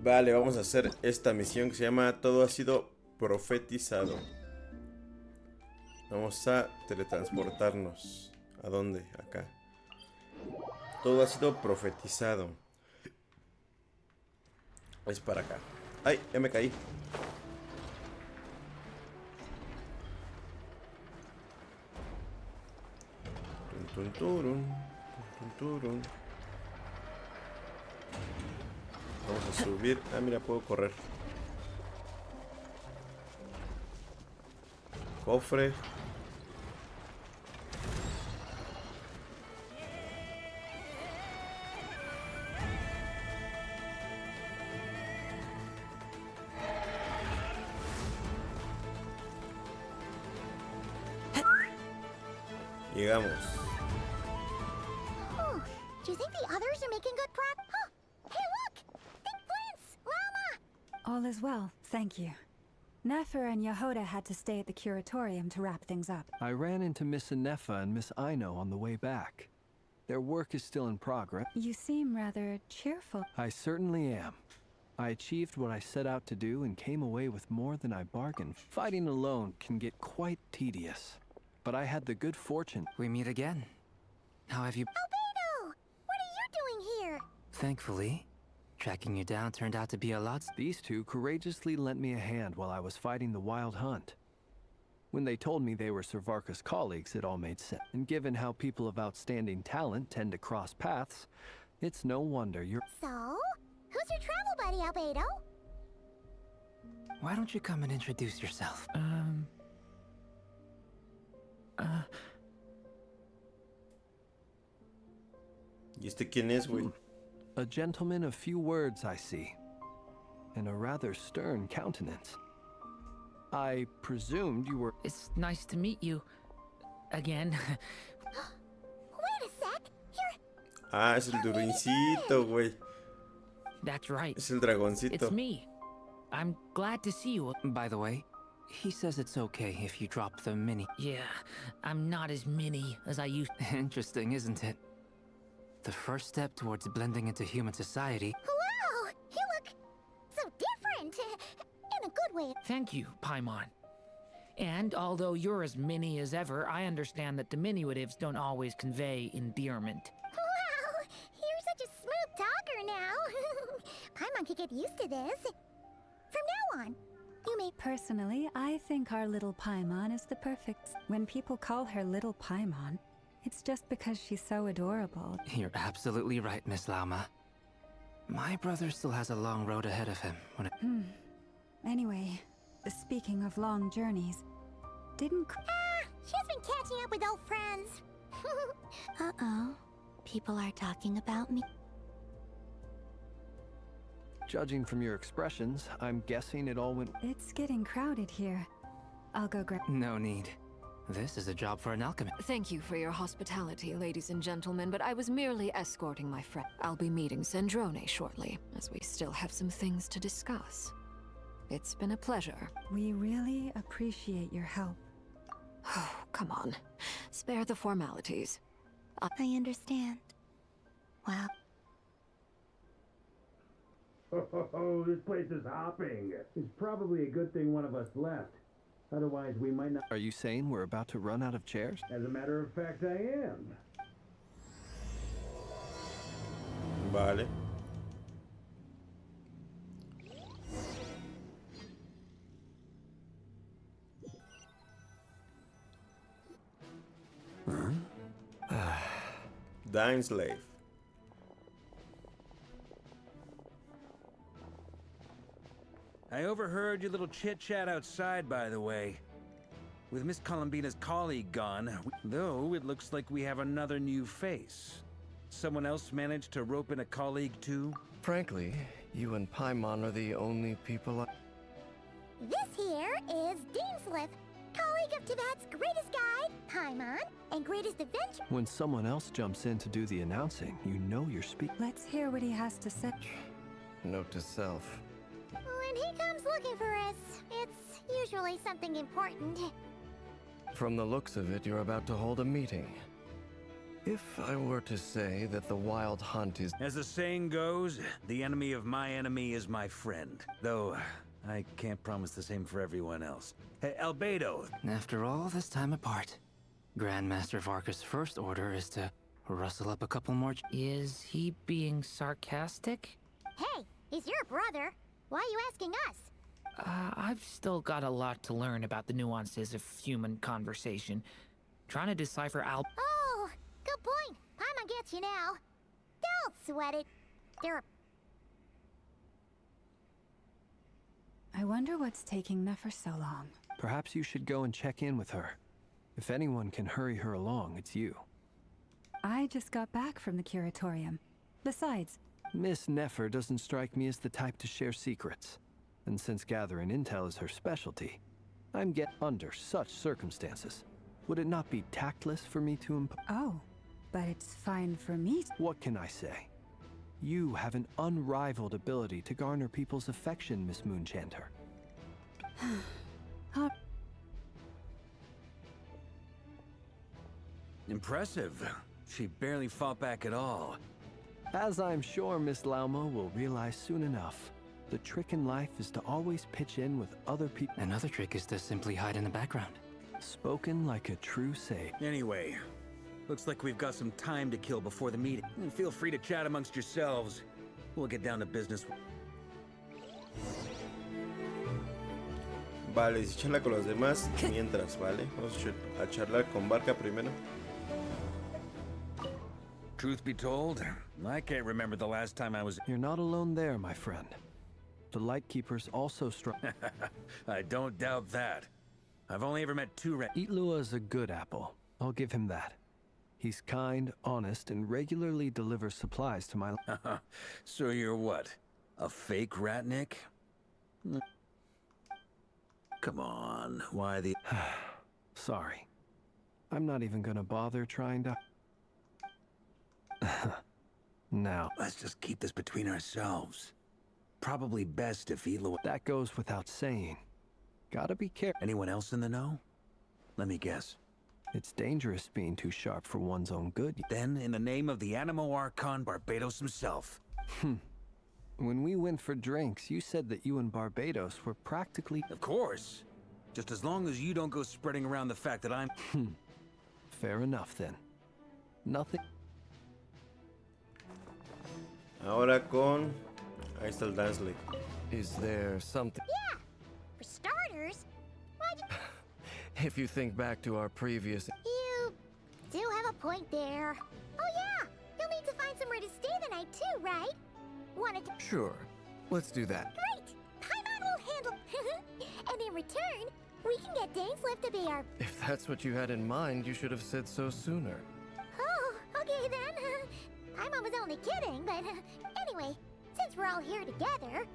Vale, vamos a hacer esta misión que se llama Todo ha sido profetizado. Vamos a teletransportarnos. ¿A dónde? Acá. Todo ha sido profetizado. Es para acá. ¡Ay! Ya me caí. Tun, tun, turun, tun, tun, turun. Vamos a subir. Ah, mira, puedo correr. Cofre. Llegamos. Oh, do you think the others are making good progress? Oh, hey, look! Big Prince! Llama! All is well, thank you. Nefer and Yehoda had to stay at the curatorium to wrap things up. I ran into Miss Anefa and Miss Aino on the way back. Their work is still in progress. You seem rather cheerful. I certainly am. I achieved what I set out to do and came away with more than I bargained. Fighting alone can get quite tedious. But I had the good fortune. We meet again. How have you... Albedo! What are you doing here? Thankfully, tracking you down turned out to be a lot... These two courageously lent me a hand while I was fighting the wild hunt. When they told me they were Servarka's colleagues, it all made sense. And given how people of outstanding talent tend to cross paths, it's no wonder you're... So, who's your travel buddy, Albedo? Why don't you come and introduce yourself? ¿Y este quién es, güey? A gentleman of few words, I see. And a rather stern countenance. I presumed you were... It's nice to meet you. Again. Wait a sec! You're... Ah, es el duruncito, güey. That's right. Es el dragoncito. It's me. I'm glad to see you. By the way, he says it's okay if you drop the mini. Yeah, I'm not as mini as I used. Interesting, isn't it? The first step towards blending into human society. Wow! You look so different! In a good way. Thank you, Paimon. And although you're as mini as ever, I understand that diminutives don't always convey endearment. Wow! You're such a smooth talker now. Paimon could get used to this. From now on, you may... Personally, I think our little Paimon is the perfect. When people call her Little Paimon, it's just because she's so adorable. You're absolutely right, Miss Lauma. My brother still has a long road ahead of him when it... Anyway, speaking of long journeys, didn't... She's been catching up with old friends. Uh-oh. People are talking about me. Judging from your expressions, I'm guessing it all went... It's getting crowded here. I'll go grab... No need. This is a job for an alchemist. Thank you for your hospitality, ladies and gentlemen, but I was merely escorting my friend. I'll be meeting Sandrone shortly, as we still have some things to discuss. It's been a pleasure. We really appreciate your help. Oh, come on. Spare the formalities. I understand. Wow. Oh, this place is hopping. It's probably a good thing one of us left. Otherwise, we might not... Are you saying we're about to run out of chairs? As a matter of fact, I am. Vale. Dying slave. I overheard your little chit-chat outside, by the way. With Miss Columbina's colleague gone, though it looks like we have another new face. Someone else managed to rope in a colleague too? Frankly, you and Paimon are the only people This here is Deanslip, colleague of Tibet's greatest guide, Paimon, and greatest adventure. When someone else jumps in to do the announcing, you know you're speaking. Let's hear what he has to say. Note to self. When he comes looking for us, it's usually something important. From the looks of it, you're about to hold a meeting. If I were to say that the wild hunt is... As the saying goes, the enemy of my enemy is my friend. Though, I can't promise the same for everyone else. Hey, Albedo! After all this time apart, Grandmaster Varka's first order is to rustle up a couple more... Is he being sarcastic? Hey, he's your brother. Why are you asking us? I've still got a lot to learn about the nuances of human conversation. Trying to decipher Oh, good point. Paimon gets you now. Don't sweat it. There. I wonder what's taking Nefer so long. Perhaps you should go and check in with her. If anyone can hurry her along, it's you. I just got back from the curatorium. Besides, Miss Nefer doesn't strike me as the type to share secrets. And since gathering intel is her specialty, I'm under such circumstances. Would it not be tactless for me to oh, but it's fine for me. What can I say? You have an unrivaled ability to garner people's affection, Miss Moonchanter. Impressive. She barely fought back at all. As I'm sure Miss Lauma will realize soon enough, the trick in life is to always pitch in with other people. Another trick is to simply hide in the background. Spoken like a true sage. Anyway, looks like we've got some time to kill before the meeting. And feel free to chat amongst yourselves. We'll get down to business. Vale, si charla con los demás mientras, ¿vale? Vamos a charlar con Barca primero. Truth be told, I can't remember the last time I was... You're not alone there, my friend. The Lightkeepers also struck. I don't doubt that. I've only ever met two Itlua is a good apple. I'll give him that. He's kind, honest, and regularly delivers supplies to my... So you're what? A fake ratnik? Come on, why the... Sorry. I'm not even gonna bother trying to... Now... Let's just keep this between ourselves. Probably best if Itlua... That goes without saying. Gotta be careful. Anyone else in the know? Let me guess. It's dangerous being too sharp for one's own good. Then, in the name of the Animo Archon Barbados himself. When we went for drinks, you said that you and Barbados were practically... Of course. Just as long as you don't go spreading around the fact that I'm... Fair enough, then. Nothing... Ahora con... Ahí está el dance league. Is there something... Yeah, for starters, why'd you... If you think back to our previous... You do have a point there. Oh yeah, you'll need to find somewhere to stay the night too, right? Wanted to... Sure. Let's do that. Great! Paimon will handle... And in return, we can get Dainslift to be our... If that's what you had in mind, you should have said so sooner. Oh, okay then. Paimon was only kidding, but... Anyway, since we're all here together,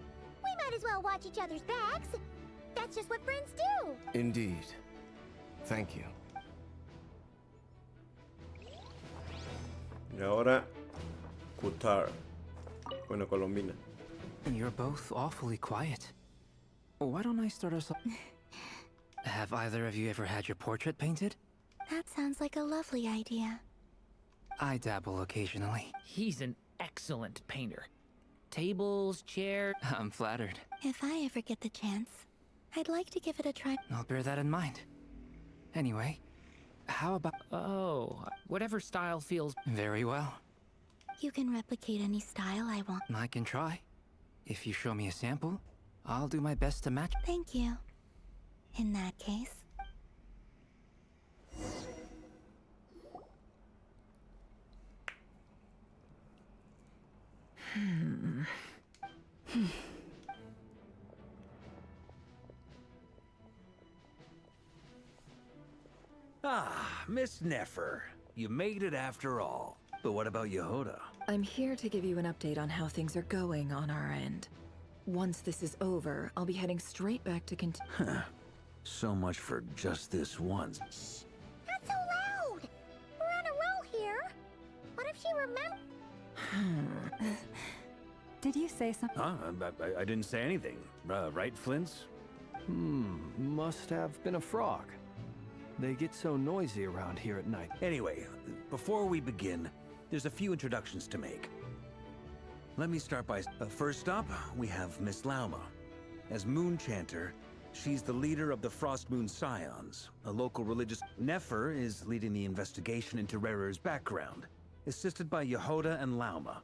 we might as well watch each other's backs. That's just what friends do. Indeed. Thank you. Y ahora... Kutar. Bueno, Colombina. You're both awfully quiet. Why don't I start us off? Have either of you ever had your portrait painted? That sounds like a lovely idea. I dabble occasionally. He's an excellent painter. Tables, chairs... I'm flattered. If I ever get the chance, I'd like to give it a try. I'll bear that in mind. Anyway, how about... Oh, whatever style feels... Very well. You can replicate any style I want. I can try. If you show me a sample, I'll do my best to match. Thank you. In that case... Ah, Miss Nefer. You made it after all. But what about Yehoda? I'm here to give you an update on how things are going on our end. Once this is over, I'll be heading straight back to So much for just this once. Not so loud! We're on a roll here. What if she remembers? Did you say something? Huh? I didn't say anything. Right, Flints? Must have been a frog. They get so noisy around here at night. Anyway, before we begin, there's a few introductions to make. Let me start by... first up, we have Miss Lauma. As Moon Chanter, she's the leader of the Frost Moon Scions, a local religious... Nefer is leading the investigation into Rarer's background, assisted by Yehoda and Lauma.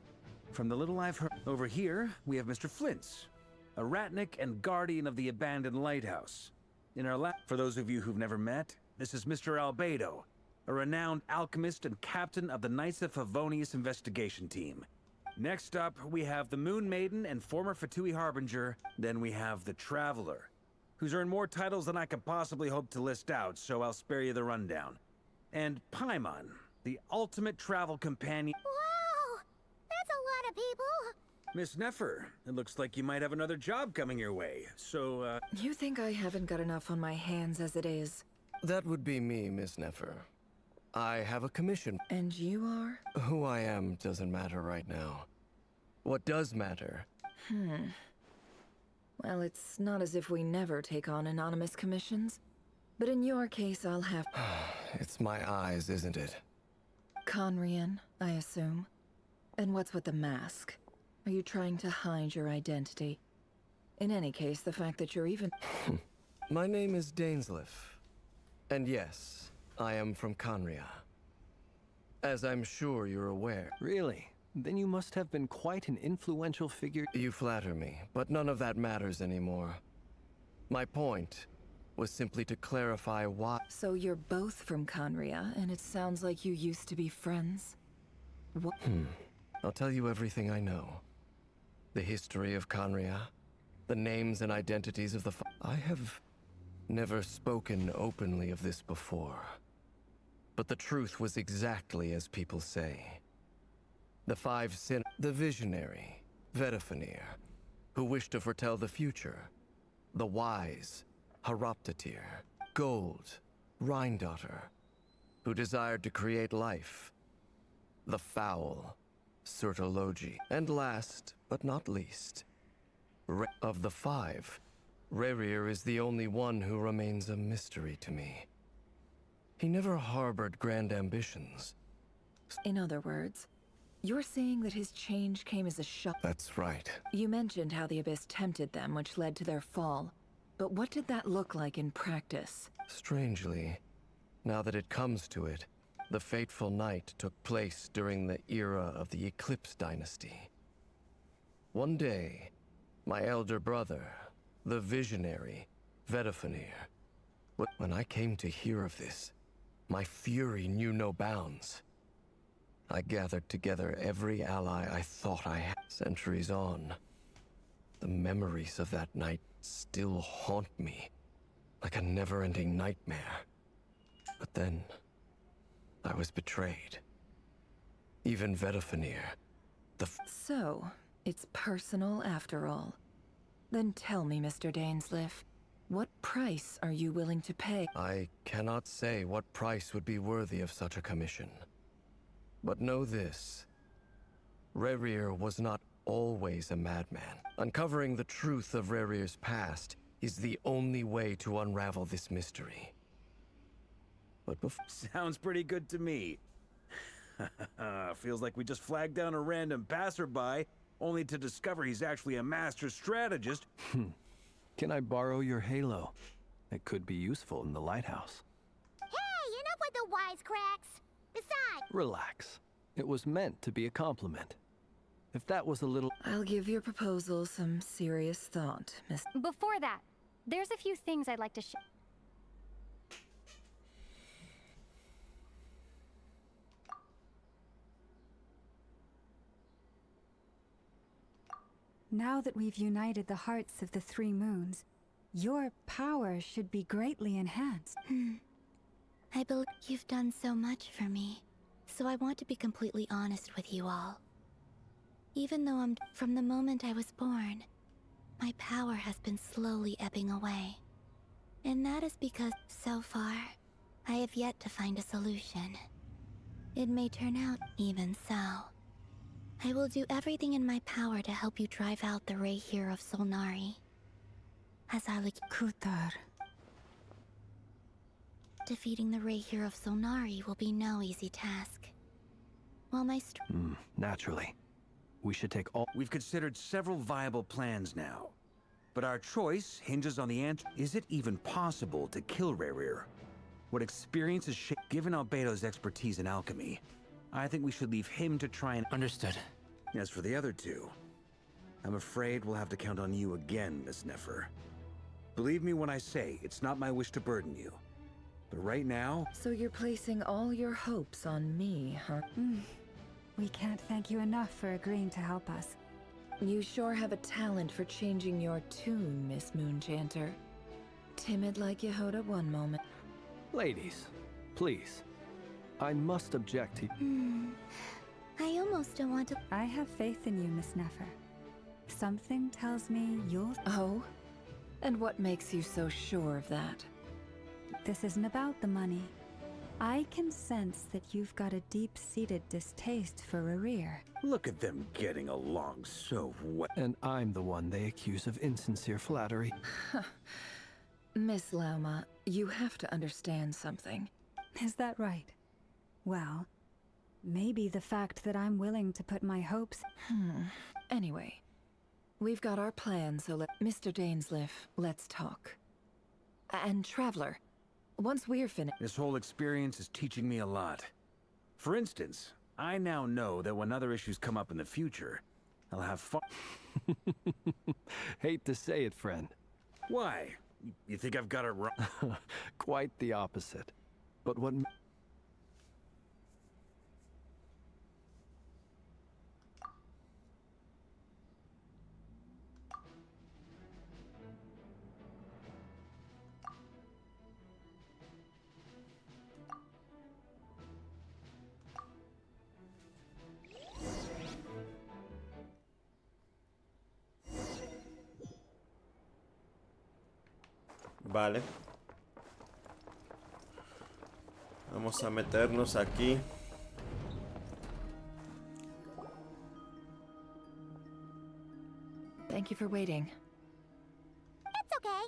From the little I've heard... Over here, we have Mr. Flintz, a ratnik and guardian of the abandoned lighthouse. In our For those of you who've never met, this is Mr. Albedo, a renowned alchemist and captain of the Knights of Favonius investigation team. Next up, we have the Moon Maiden and former Fatui Harbinger. Then we have the Traveler, who's earned more titles than I could possibly hope to list out, so I'll spare you the rundown. And Paimon, the ultimate travel companion. Wow! That's a lot of people! Miss Nefer, it looks like you might have another job coming your way, so, You think I haven't got enough on my hands as it is? That would be me, Miss Nefer. I have a commission. And you are? Who I am doesn't matter right now. What does matter? Well, it's not as if we never take on anonymous commissions. But in your case, I'll have... It's my eyes, isn't it? Conrian, I assume. And what's with the mask? Are you trying to hide your identity? In any case, the fact that you're even... My name is Dainsleif. And yes, I am from Conria. As I'm sure you're aware. Really? Then you must have been quite an influential figure. You flatter me, but none of that matters anymore. My point was simply to clarify why... So you're both from Conria, and it sounds like you used to be friends? What? I'll tell you everything I know. The history of Conria, the names and identities of the... I have never spoken openly of this before. But the truth was exactly as people say. The five sin... The visionary, Vedifenir, who wished to foretell the future. The wise, Haroptatir. Gold, Rhindaughter, who desired to create life. The foul, Sertologi. And last, but not least, of the five, Rerir is the only one who remains a mystery to me. He never harbored grand ambitions. In other words, you're saying that his change came as a shock? That's right. You mentioned how the Abyss tempted them, which led to their fall. But what did that look like in practice? Strangely, now that it comes to it, the fateful night took place during the era of the Eclipse Dynasty. One day, my elder brother, the visionary, Vedifenir, when I came to hear of this, my fury knew no bounds. I gathered together every ally I thought I had. Centuries on, the memories of that night still haunt me like a never-ending nightmare. But then, I was betrayed. Even Vedifenir, So, it's personal after all. Then tell me, Mr. Dainsleif, what price are you willing to pay? I cannot say what price would be worthy of such a commission. But know this. Rerir was not always a madman. Uncovering the truth of Rerir's past is the only way to unravel this mystery. But before... Sounds pretty good to me. Feels like we just flagged down a random passerby, only to discover he's actually a master strategist. Can I borrow your halo? It could be useful in the lighthouse. Hey, enough with the wisecracks! Besides... Relax. It was meant to be a compliment. If that was a little... I'll give your proposal some serious thought, Miss... Before that, there's a few things I'd like to share. Now that we've united the hearts of the three moons, your power should be greatly enhanced. I believe you've done so much for me, so I want to be completely honest with you all. Even though from the moment I was born, my power has been slowly ebbing away. And that is because, so far, I have yet to find a solution. It may turn out even so. I will do everything in my power to help you drive out the Rehir of Solnari. As I look... Kutar. defeating the Rahier of Solnari will be no easy task. While my Naturally. We should take all... We've considered several viable plans now. But our choice hinges on the answer. Is it even possible to kill Rahier? What experience is given Albedo's expertise in alchemy, I think we should leave him to try and... Understood. As for the other two, I'm afraid we'll have to count on you again, Miss Nefer. Believe me when I say it's not my wish to burden you. But right now... So you're placing all your hopes on me, huh? We can't thank you enough for agreeing to help us. You sure have a talent for changing your tune, Miss Moonchanter. Timid like Yehoda one moment. Ladies, please. I must object to... I almost don't want to... I have faith in you, Miss Nefer. Something tells me you'll... Oh? And what makes you so sure of that? This isn't about the money. I can sense that you've got a deep-seated distaste for Rahier. Look at them getting along so well. And I'm the one they accuse of insincere flattery. Miss Lauma, you have to understand something. Is that right? Well, maybe the fact that I'm willing to put my hopes... Anyway, we've got our plan, so Mr. Dainsleif, let's talk. And Traveler, once we're finished... This whole experience is teaching me a lot. For instance, I now know that when other issues come up in the future, I'll have fun... Hate to say it, friend. Why? You think I've got it wrong? Quite the opposite. But what... Vale. Vamos a meternos aquí. Thank you for waiting. It's okay.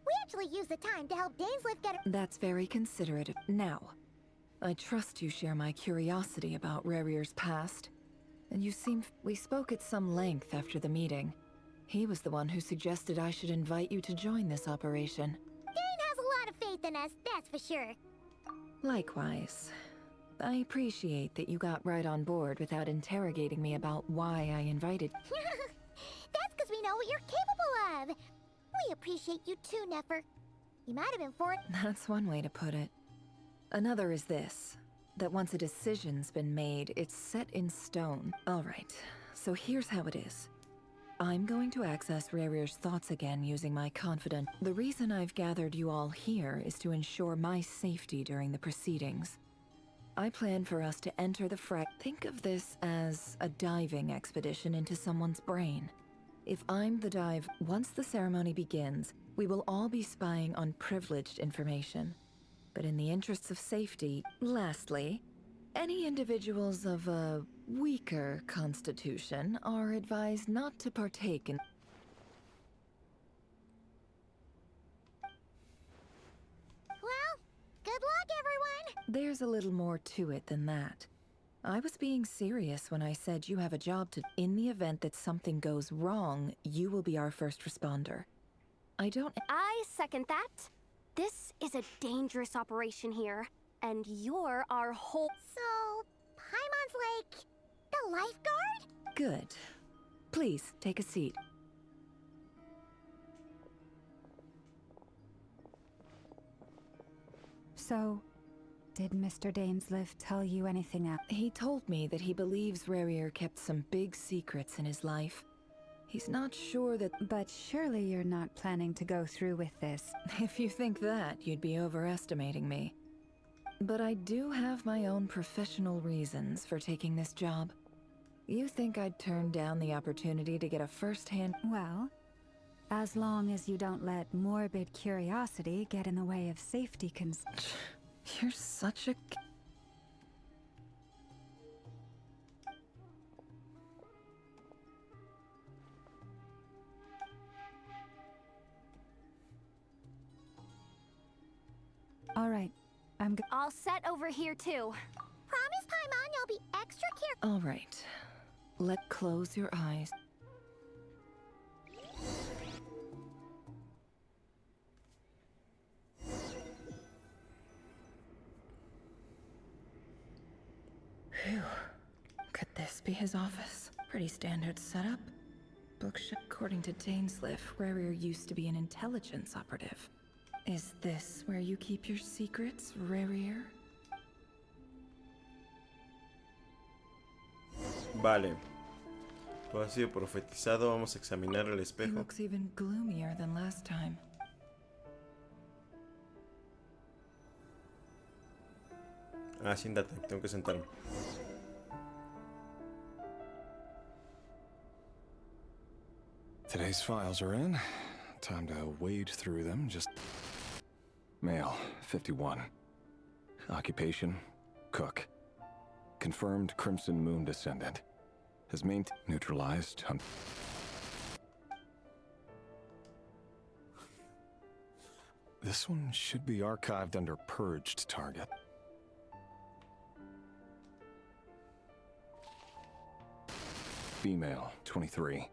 We actually used the time to help Dainsleif get... That's very considerate. Now, I trust you share my curiosity about Rarier's past. And you seem... We spoke at some length after the meeting. He was the one who suggested I should invite you to join this operation. Dane has a lot of faith in us, that's for sure. Likewise. I appreciate that you got right on board without interrogating me about why I invited... That's because we know what you're capable of. We appreciate you too, Nefer. You might have been for it. That's one way to put it. Another is this. That once a decision's been made, it's set in stone. Alright, so here's how it is. I'm going to access Rarier's thoughts again using my confidant. The reason I've gathered you all here is to ensure my safety during the proceedings. I plan for us to enter the Think of this as a diving expedition into someone's brain. If I'm the dive, once the ceremony begins, we will all be spying on privileged information. But in the interests of safety, lastly, any individuals of a weaker constitution are advised not to partake in... Well, good luck, everyone! There's a little more to it than that. I was being serious when I said you have a job to... In the event that something goes wrong, you will be our first responder. I second that. This is a dangerous operation here, and you're our whole... So, Paimon's like... the lifeguard? Good. Please, take a seat. So, did Mr. Dainsleif tell you anything else? He told me that he believes Rarier kept some big secrets in his life. He's not sure that... But surely you're not planning to go through with this. If you think that, you'd be overestimating me. But I do have my own professional reasons for taking this job. You think I'd turn down the opportunity to get a first-hand... Well, as long as you don't let morbid curiosity get in the way of safety You're such a... All right, All set over here, too. Promise, Paimon, you'll be extra careful. All right. Close your eyes. Phew. Could this be his office? Pretty standard setup. Bookshelf. According to Dainsliff, Rarier used to be an intelligence operative. Is this where you keep your secrets, Rarier? Vale. Todo ha sido profetizado. Vamos a examinar el He espejo. looks even gloomier than last time. Ah, siéntate. Tengo que sentarme. Today's files are in. Time to wade through them. Just male, 51. Occupation, cook. Confirmed Crimson Moon descendant. Has neutralized. This one should be archived under purged target. Female, 23.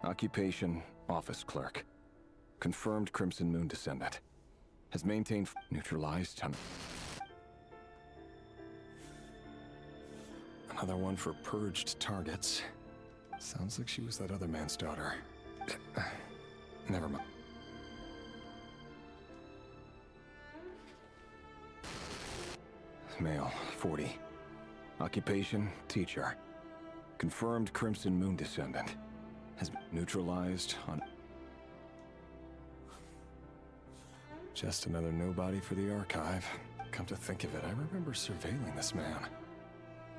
Occupation, office clerk. Confirmed Crimson Moon descendant. Has maintained neutralized. Another one for purged targets. Sounds like she was that other man's daughter. Never mind. Male, 40. Occupation, teacher. Confirmed Crimson Moon descendant. Has been neutralized on... Just another nobody for the archive. Come to think of it, I remember surveilling this man.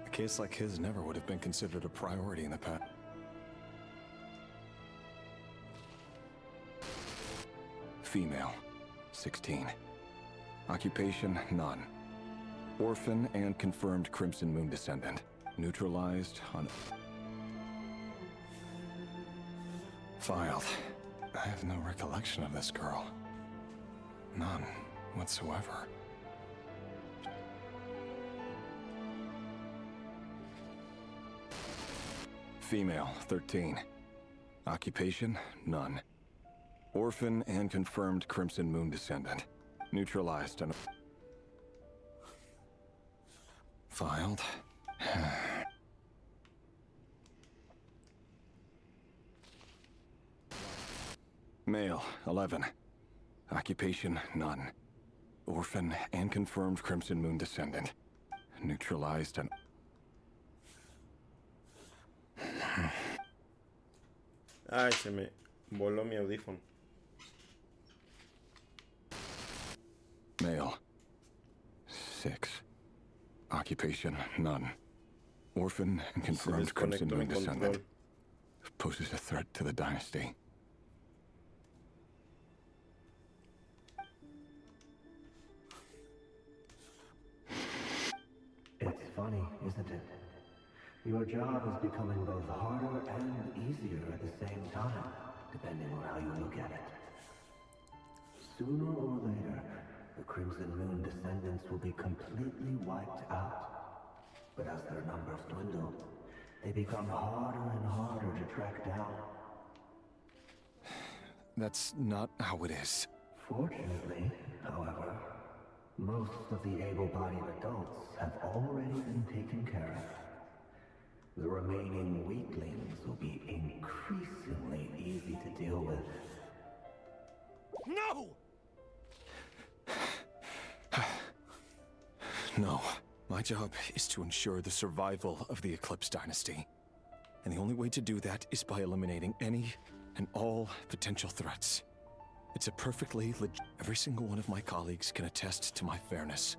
A case like his never would have been considered a priority in the past. Female, 16. Occupation, none. Orphan and confirmed Crimson Moon descendant. Neutralized on... Filed. I have no recollection of this girl. None whatsoever. Female, 13. Occupation, none. Orphan and confirmed Crimson Moon descendant. Neutralized and... Filed. Male, 11. Occupation, none. Orphan and confirmed Crimson Moon descendant. Neutralized and... Ay, se me voló mi audífono. Male, 6. Occupation, none. Orphan and confirmed Crimson Moon descendant. Poses a threat to the dynasty. It's funny, isn't it? Your job is becoming both harder and easier at the same time, depending on how you look at it. Sooner or later, the Crimson Moon descendants will be completely wiped out. But as their numbers dwindle, they become harder and harder to track down. That's not how it is. Fortunately, however, most of the able-bodied adults have already been taken care of. The remaining weaklings will be increasingly easy to deal with. No! No. My job is to ensure the survival of the Eclipse Dynasty. And the only way to do that is by eliminating any and all potential threats. It's a perfectly legit... Every single one of my colleagues can attest to my fairness.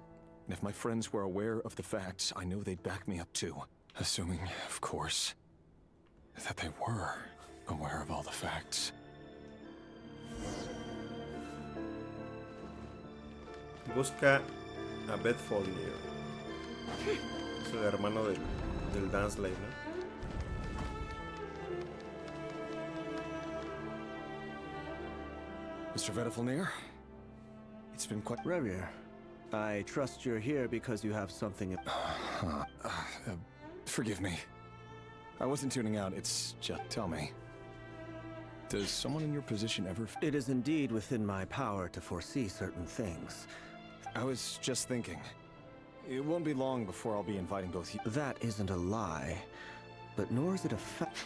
And if my friends were aware of the facts, I know they'd back me up too. Assuming, of course, that they were aware of all the facts. Busca a Bedfolier. Es el hermano del Dansley, ¿no? Mr. Vedifalnir, it's been quite... Rarier, I trust you're here because you have something... Forgive me. I wasn't tuning out, it's just... Tell me. Does someone in your position ever... It is indeed within my power to foresee certain things. I was just thinking. It won't be long before I'll be inviting both you... That isn't a lie, but nor is it a fact.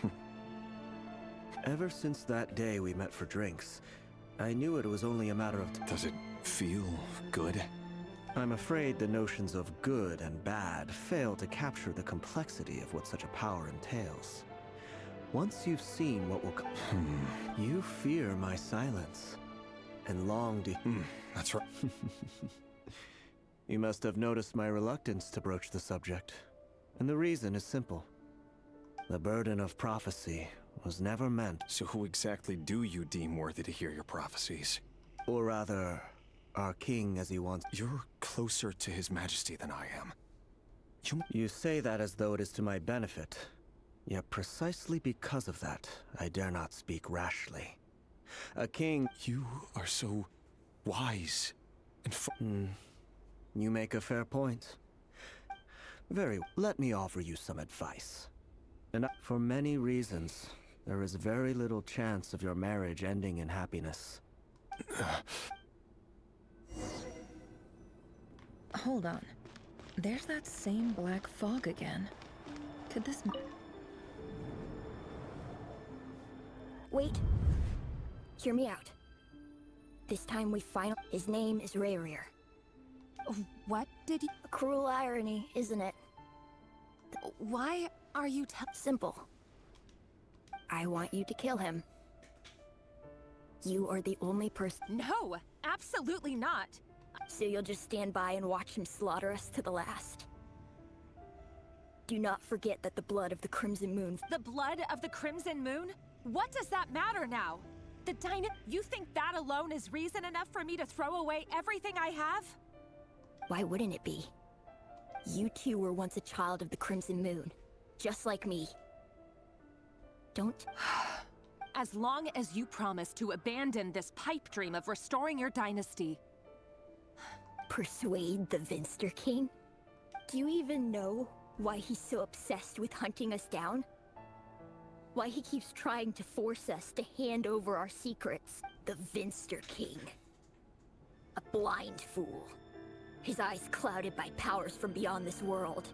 Ever since that day we met for drinks, I knew it was only a matter of... Does it feel good? I'm afraid the notions of good and bad fail to capture the complexity of what such a power entails. Once you've seen what will come, you fear my silence, and long to... That's right. You must have noticed my reluctance to broach the subject, and the reason is simple. The burden of prophecy was never meant... So who exactly do you deem worthy to hear your prophecies? Or rather, our king as he wants... You're closer to his majesty than I am. You say that as though it is to my benefit. Yet precisely because of that, I dare not speak rashly. A king... You are so wise and You make a fair point. Let me offer you some advice. And for many reasons, there is very little chance of your marriage ending in happiness. Hold on. There's that same black fog again. Could this... Wait. Hear me out. This time his name is Rayrir. What did you... A cruel irony, isn't it? Why are you Simple. I want you to kill him. You are the only person... No, absolutely not. So you'll just stand by and watch him slaughter us to the last. Do not forget that the blood of the Crimson Moon... The blood of the Crimson Moon? What does that matter now? You think that alone is reason enough for me to throw away everything I have? Why wouldn't it be? You two were once a child of the Crimson Moon, just like me. Don't... As long as you promise to abandon this pipe dream of restoring your dynasty. Persuade the Vinster King? Do you even know why he's so obsessed with hunting us down? Why he keeps trying to force us to hand over our secrets? The Vinster King. A blind fool. His eyes clouded by powers from beyond this world.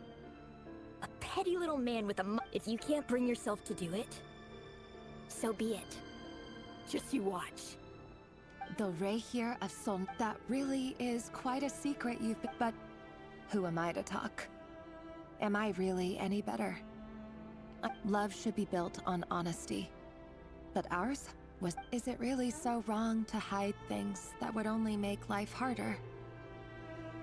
A petty little man with a If you can't bring yourself to do it, so be it. Just you watch. The Rayrir of Son, that really is quite a secret but who am I to talk? Am I really any better? Love should be built on honesty. But ours was... Is it really so wrong to hide things that would only make life harder?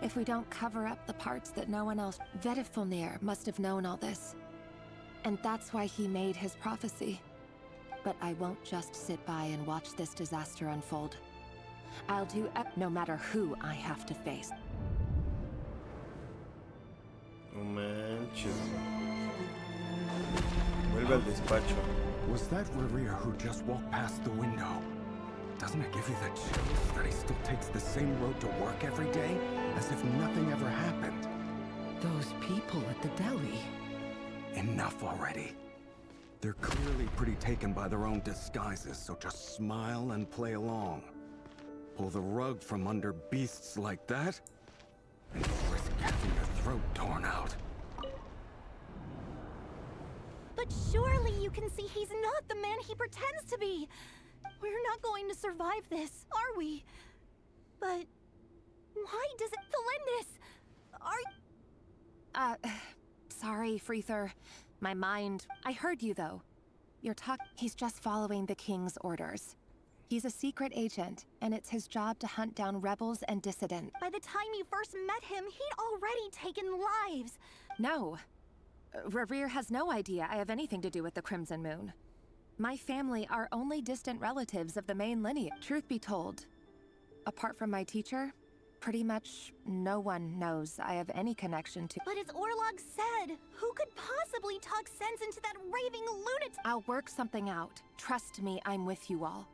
If we don't cover up the parts that no one else... Vedifulnir must have known all this. And that's why he made his prophecy. But I won't just sit by and watch this disaster unfold. I'll do no matter who I have to face. No manches. Vuelve al despacho. Was that Rayrir who just walked past the window? Doesn't it give you the chills that he still takes the same road to work every day, as if nothing ever happened? Those people at the deli. Enough already. They're clearly pretty taken by their own disguises, so just smile and play along. Pull the rug from under beasts like that, and risk having your throat torn out. But surely you can see he's not the man he pretends to be. We're not going to survive this, are we? But why does it... Felindis, Sorry, Freether. My mind... I heard you, though. He's just following the King's orders. He's a secret agent, and it's his job to hunt down rebels and dissidents. By the time you first met him, he'd already taken lives. No. Rayrir has no idea I have anything to do with the Crimson Moon. My family are only distant relatives of the main lineage. Truth be told, apart from my teacher, pretty much no one knows I have any connection to... But as Orlog said, who could possibly talk sense into that raving lunatic? I'll work something out. Trust me, I'm with you all.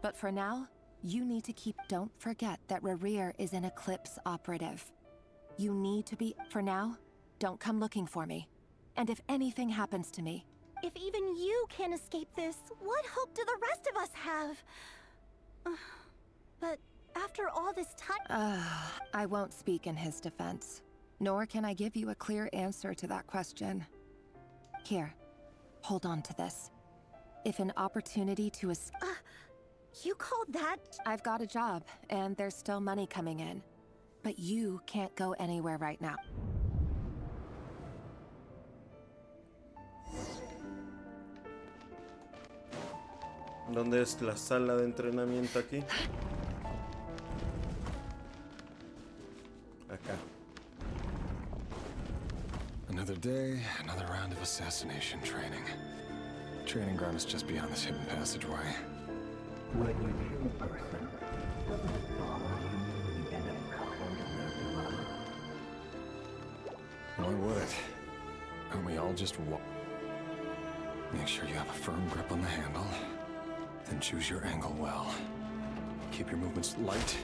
But for now, You need to keep. Don't forget that Rerir is an Eclipse operative. You need to be. For now, don't come looking for me. And if anything happens to me. If even you can't escape this, what hope do the rest of us have? But after all this time. I won't speak in his defense. Nor can I give you a clear answer to that question. Here, hold on to this. If an opportunity to escape. You called that? I've got a job, and there's still money coming in. But you can't go anywhere right now. ¿Dónde es la sala de entrenamiento aquí? Acá. Another day, another round of assassination training. Training ground is just beyond this hidden passageway. When you kill a person, doesn't it bother you when you end up covered in their blood? Why would it? Aren't we all just Make sure you have a firm grip on the handle. Then choose your angle well. Keep your movements light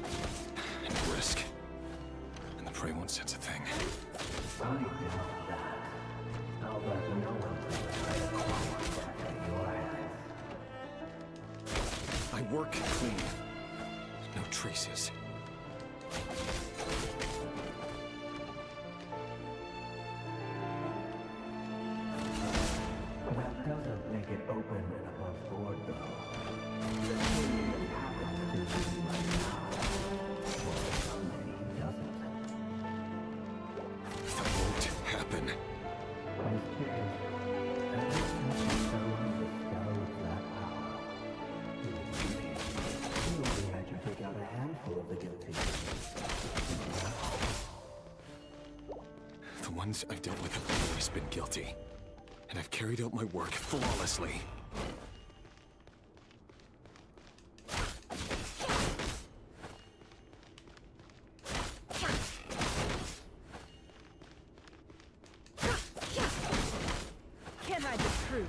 and brisk. And the prey won't sense a thing. I doubt that. I'll bet no one's going to at your hands. I work clean. No traces. That doesn't make it open and above board, though. That won't happen. The ones I've dealt with have always been guilty. And I've carried out my work flawlessly. Can't hide the truth.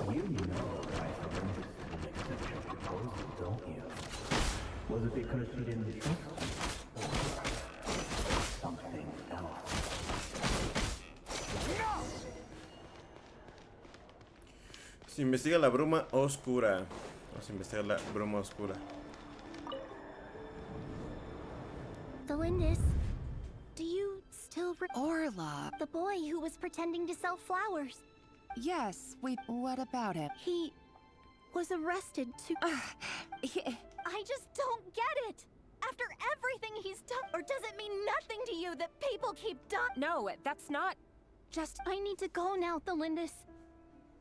You know I surrendered to accept your proposal, don't you? Was it because she didn't trust you? Or something else? Se investiga la bruma oscura. Vamos a investigar la bruma oscura. Delindis, do you still Orla? The boy who was pretending to sell flowers. Yes, what about him? He was arrested too. I just don't get it. After everything he's done, or does it mean nothing to you that people keep No, that's not. Just. I need to go now, Delindis.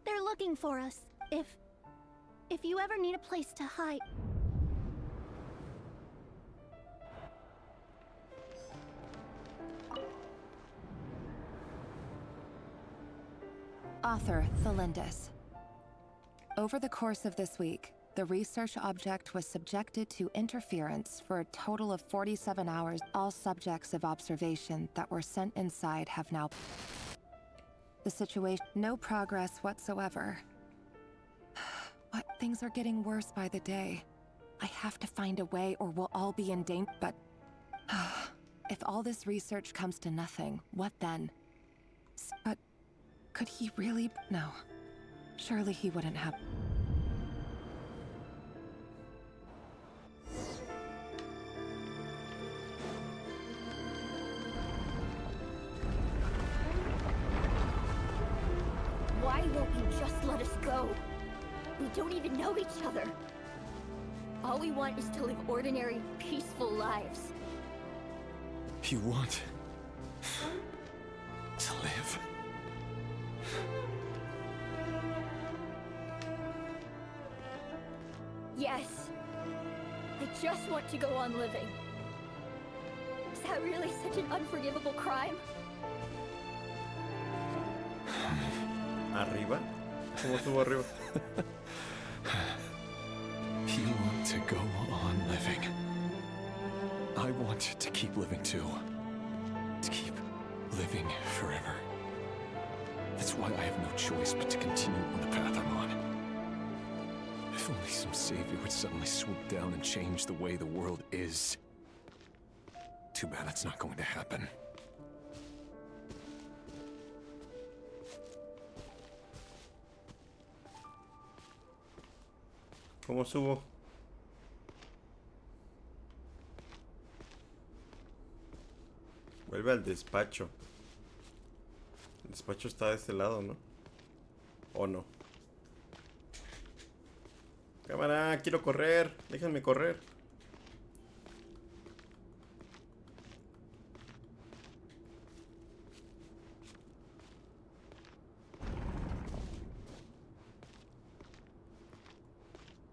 They're looking for us. If you ever need a place to hide. Author Thelindis. Over the course of this week, the research object was subjected to interference for a total of 47 hours. All subjects of observation that were sent inside have now. The situation, no progress whatsoever. What, things are getting worse by the day. I have to find a way or we'll all be in danger. But if all this research comes to nothing, what then? But could he really? No. Surely he wouldn't have. Why won't you just let us go? We don't even know each other. All we want is to live ordinary, peaceful lives. You want to live? Yes. I just want to go on living. Is that really such an unforgivable crime? ¿Arriba? ¿Cómo estuvo arriba? You want to go on living. I want to keep living too. To keep living forever. That's why I have no choice but to continue on the path I'm on. If only some savior would suddenly swoop down and change the way the world is. Too bad that's not going to happen. ¿Cómo subo? Vuelve al despacho. El despacho está de este lado, ¿no? ¿O no? Cámara, quiero correr. Déjenme correr.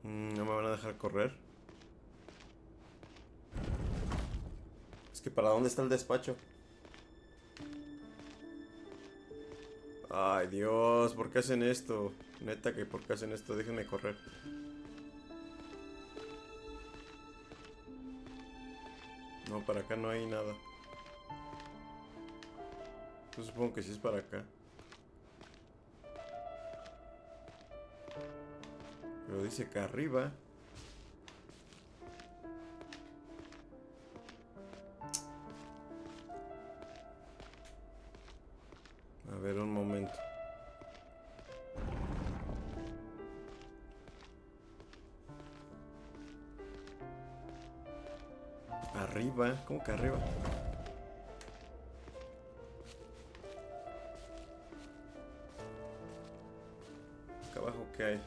No me van a dejar correr. Es que ¿para dónde está el despacho? Ay, Dios, ¿por qué hacen esto? Neta que ¿por qué hacen esto? Déjenme correr. No, para acá no hay nada. Yo supongo que sí es para acá. Pero dice que arriba. A ver, un momento. Arriba, ¿cómo que arriba? Acá abajo, ¿qué hay?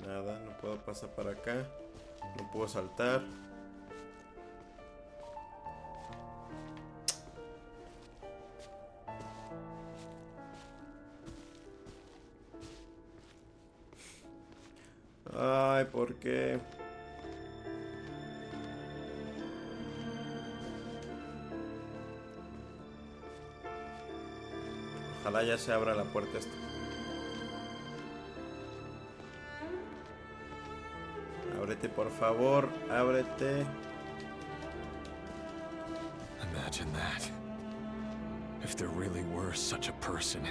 Nada, no puedo pasar para acá. No puedo saltar. Ay, ¿por qué? Ojalá ya se abra la puerta esta. Ábrete, por favor, ábrete. Imagine that. If there really were such a person,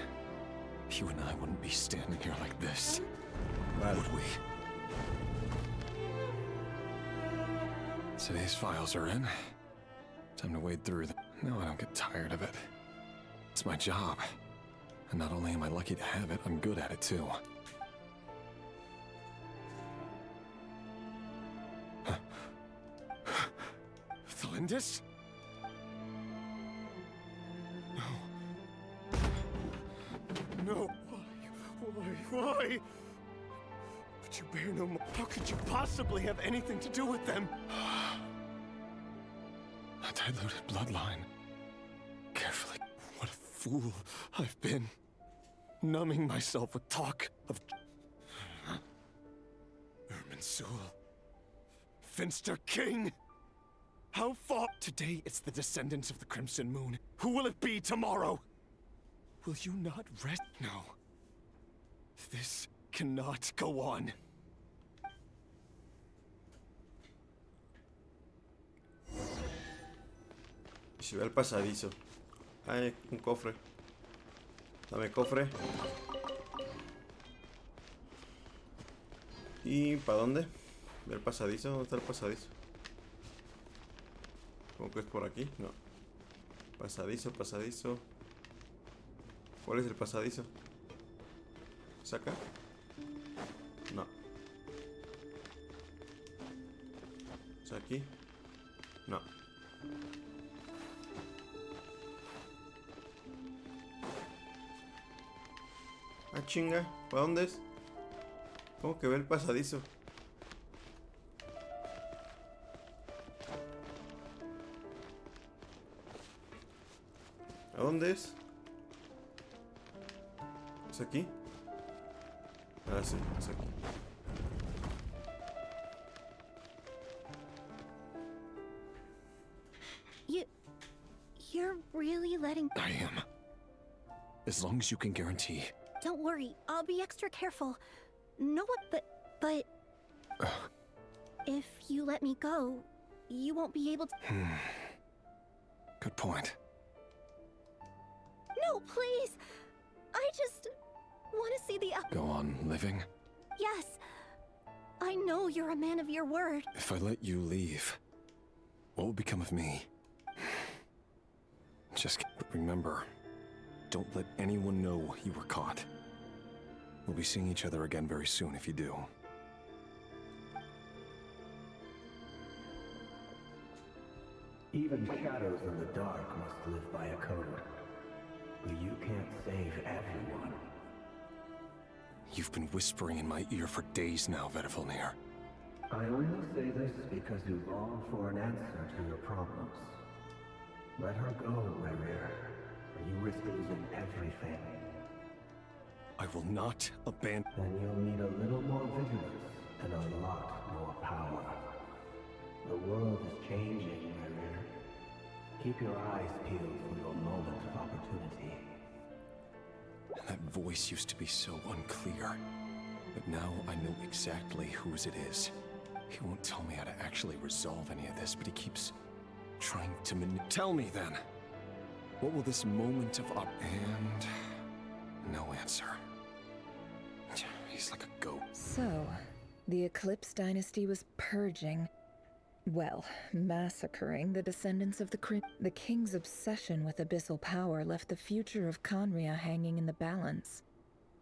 you and I wouldn't be standing here like this, would we? So these files are in. Time to wade through them. No, I don't get tired of it. It's my job. And not only am I lucky to have it, I'm good at it too. Thalindis? No. No. Why? But you bear no more. How could you possibly have anything to do with them? A diluted bloodline. Carefully. What a fool I've been. Numbing myself with talk of Irminsul, Finster King. How far? Today it's the descendants of the Crimson Moon. Who will it be tomorrow? Will you not rest? No. This cannot go on. Se ve el pasadizo. Hay un cofre. Dame cofre. ¿Y para dónde? ¿Ve el pasadizo? ¿Dónde está el pasadizo? ¿Cómo que es por aquí? No. Pasadizo, pasadizo. ¿Cuál es el pasadizo? ¿Es acá? No. ¿Es aquí? No. Ah, chinga. ¿Para dónde es? ¿Cómo que ve el pasadizo? ¿A dónde es? ¿Es aquí? Ah, sí, es aquí. You're really letting... I am. As long as you can guarantee. Don't worry, I'll be extra careful. No what, but... If you let me go, you won't be able to... Good point. No, please! I just want to see the... Go on living? Yes. I know you're a man of your word. If I let you leave, what will become of me? Just remember, don't let anyone know you were caught. We'll be seeing each other again very soon if you do. Even shadows in the dark must live by a code. But you can't save everyone. You've been whispering in my ear for days now, Vedifalnir. I only say this because you long for an answer to your problems. Let her go, Rerir, or you risk losing everything. I will not abandon... Then you'll need a little more vigilance and a lot more power. The world is changing, Rerir. Keep your eyes peeled for your moment of opportunity. That voice used to be so unclear, but now I know exactly whose it is. He won't tell me how to actually resolve any of this, but he keeps trying to Tell me then! What will this moment of And... no answer. He's like a goat. So, the Eclipse dynasty was purging, well, massacring the descendants of the Crypt. The king's obsession with abyssal power left the future of Conria hanging in the balance.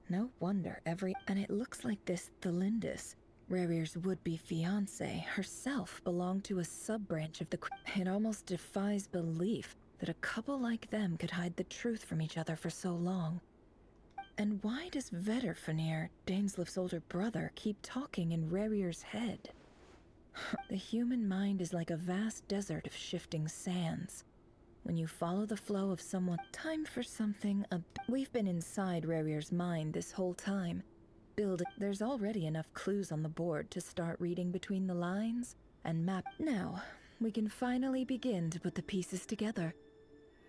No wonder And it looks like this Thelindis, Rerir's would-be fiancé, herself belonged to a sub-branch of the Crypt. It almost defies belief that a couple like them could hide the truth from each other for so long. And why does Vedifalnir, Dainslif's older brother, keep talking in Rerir's head? The human mind is like a vast desert of shifting sands. When you follow the flow of someone... Time for something We've been inside Rerir's mind this whole time. There's already enough clues on the board to start reading between the lines and map. Now, we can finally begin to put the pieces together.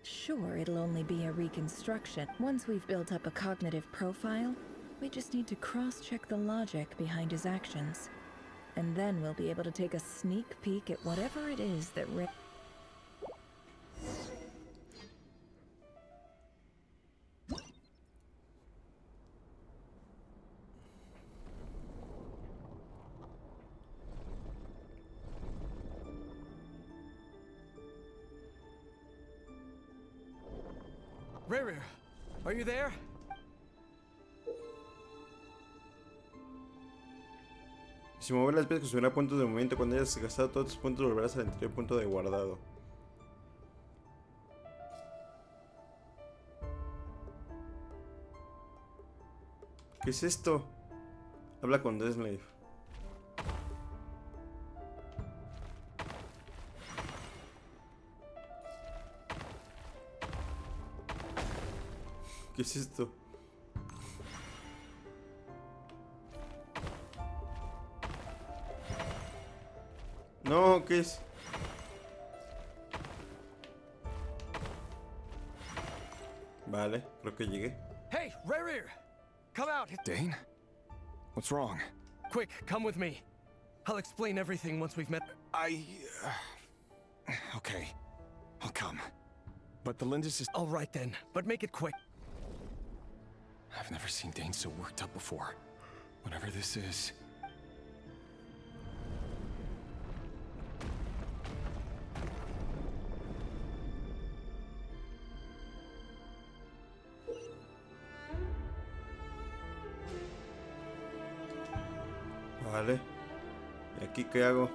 Sure, it'll only be a reconstruction. Once we've built up a cognitive profile, we just need to cross-check the logic behind his actions. And then we'll be able to take a sneak peek at whatever it is that Rerir, are you there? Si mover las piezas consumirá puntos de movimiento. Cuando hayas gastado todos tus puntos, volverás al anterior punto de guardado. ¿Qué es esto? Habla con Deslave. ¿Qué es esto? No, ¿qué es? Vale, creo que llegué. Hey, Rerir! Come out! Dane? What's wrong? Quick, come with me. I'll explain everything once we've met. Okay. I'll come. But the Lindis is... All right then, but make it quick. I've never seen Dane so worked up before. Whatever this is... Vale. ¿Y aquí qué hago?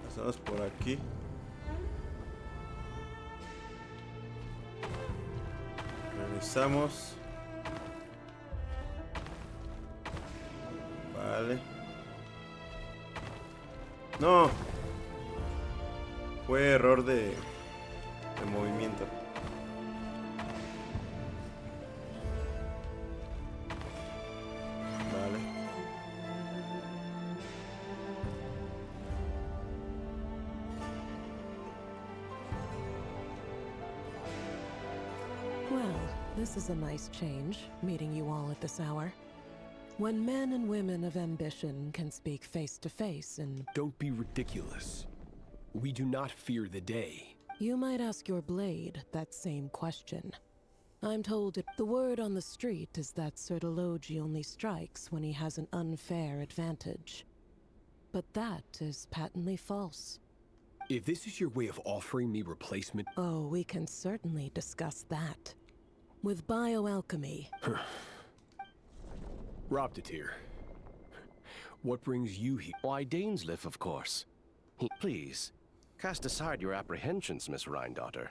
Pasamos por aquí. Revisamos. Vale. No. Fue error de movimiento. This is a nice change, meeting you all at this hour. When men and women of ambition can speak face to face and... Don't be ridiculous. We do not fear the day. You might ask your blade that same question. I'm told the word on the street is that Sertologi only strikes when he has an unfair advantage. But that is patently false. If this is your way of offering me replacement... Oh, we can certainly discuss that. With bioalchemy. Roptatir, what brings you here? Why, Dainsleif, of course. Please, cast aside your apprehensions, Miss Rhindaughter.